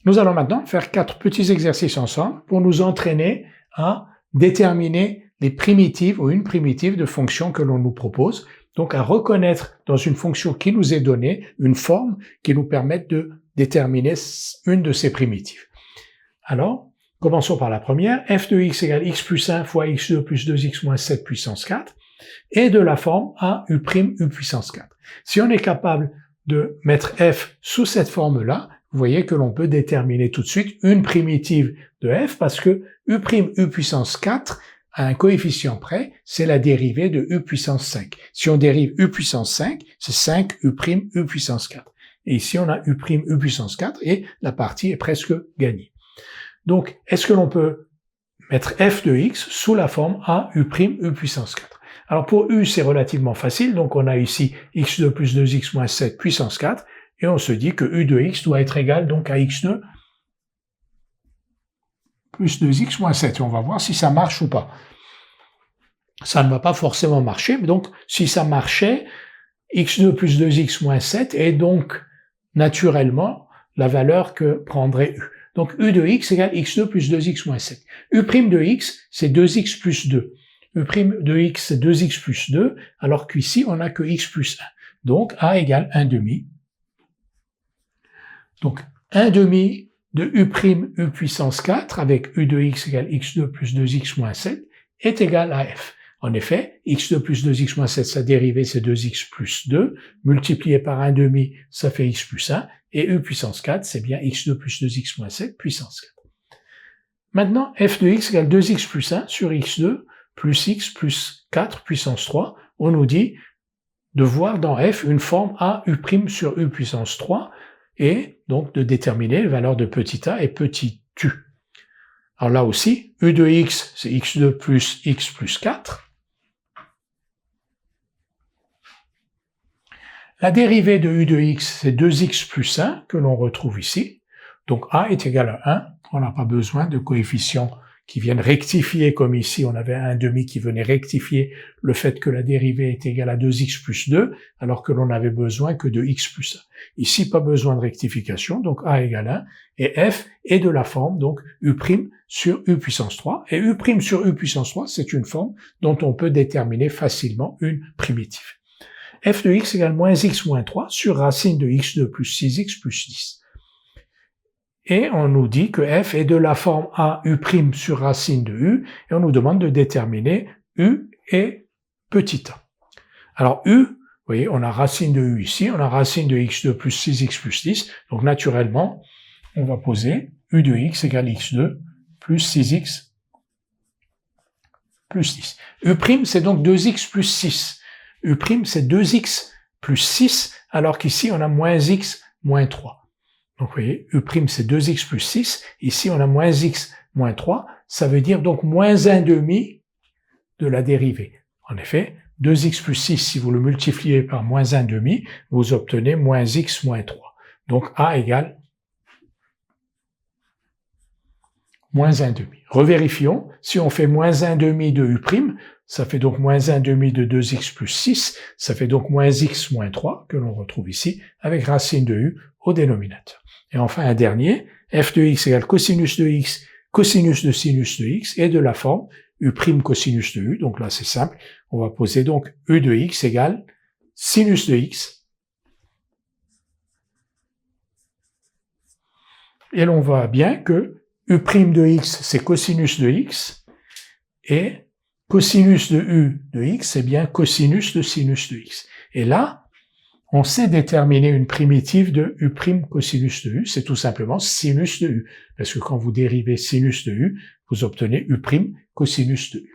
Nous allons maintenant faire 4 petits exercices ensemble pour nous entraîner à déterminer les primitives ou une primitive de fonction que l'on nous propose, donc à reconnaître dans une fonction qui nous est donnée une forme qui nous permette de déterminer une de ces primitives. Alors, commençons par la première. F de x égale x plus 1 fois x2 plus 2x moins 7 puissance 4 et de la forme a u' u puissance 4. Si on est capable de mettre f sous cette forme-là, vous voyez que l'on peut déterminer tout de suite une primitive de f parce que u' u puissance 4 à un coefficient près, c'est la dérivée de u puissance 5. Si on dérive u puissance 5, c'est 5 u' u puissance 4. Et ici, on a u' u puissance 4 et la partie est presque gagnée. Donc, est-ce que l'on peut mettre f de x sous la forme a u' u puissance 4? Alors pour u, c'est relativement facile, donc on a ici x2 plus 2x moins 7 puissance 4, et on se dit que u de x doit être égal donc à x2 plus 2x moins 7. Et on va voir si ça marche ou pas. Ça ne va pas forcément marcher, mais donc si ça marchait, x2 plus 2x moins 7 est donc naturellement la valeur que prendrait u. Donc u de x égale x2 plus 2x moins 7. u' de x, c'est 2x plus 2. u' de x, c'est 2x plus 2, alors qu'ici, on n'a que x plus 1. Donc a égale 1 demi. Donc 1 demi de u' u puissance 4 avec u de x égale x2 plus 2x moins 7 est égal à f. En effet, x2 plus 2x moins 7, sa dérivée, c'est 2x plus 2, multiplié par 1 demi, ça fait x plus 1, et u puissance 4, c'est bien x2 plus 2x moins 7 puissance 4. Maintenant, f de x égale 2x plus 1 sur x2 plus x plus 4 puissance 3. On nous dit de voir dans f une forme a u' sur u puissance 3 et donc de déterminer les valeurs de petit a et petit u. Alors là aussi, u de x, c'est x2 plus x plus 4. La dérivée de u de x, c'est 2x plus 1 que l'on retrouve ici. Donc a est égal à 1. On n'a pas besoin de coefficients qui viennent rectifier comme ici. On avait un demi qui venait rectifier le fait que la dérivée est égale à 2x plus 2, alors que l'on n'avait besoin que de x plus 1. Ici, pas besoin de rectification, donc a égale 1. Et f est de la forme, donc u' sur u puissance 3. Et u' sur u puissance 3, c'est une forme dont on peut déterminer facilement une primitive. F de x égale moins x moins 3 sur racine de x2 plus 6x plus 10. Et on nous dit que f est de la forme a u' sur racine de u, et on nous demande de déterminer u et petit a. Alors u, vous voyez, on a racine de u ici, on a racine de x2 plus 6x plus 10, donc naturellement, on va poser u de x égale x2 plus 6x plus 10. U', c'est donc 2x plus 6. U', c'est 2x plus 6, alors qu'ici, on a moins x moins 3. Donc, vous voyez, u', c'est 2x plus 6. Ici, on a moins x moins 3. Ça veut dire donc moins 1 demi de la dérivée. En effet, 2x plus 6, si vous le multipliez par moins 1 demi, vous obtenez moins x moins 3. Donc, a égale moins 1 demi. Revérifions. Si on fait moins 1 demi de u', ça fait donc moins 1 demi de 2x plus 6. Ça fait donc moins x moins 3 que l'on retrouve ici avec racine de u au dénominateur. Et enfin, un dernier, f de x égale cosinus de x, cosinus de sinus de x, et de la forme u' cosinus de u. Donc là, c'est simple. On va poser donc u de x égale sinus de x. Et l'on voit bien que u' de x, c'est cosinus de x, et cosinus de u de x, c'est bien cosinus de sinus de x. Et là, on sait déterminer une primitive de u' cosinus de u, c'est tout simplement sinus de u. Parce que quand vous dérivez sinus de u, vous obtenez u' cosinus de u.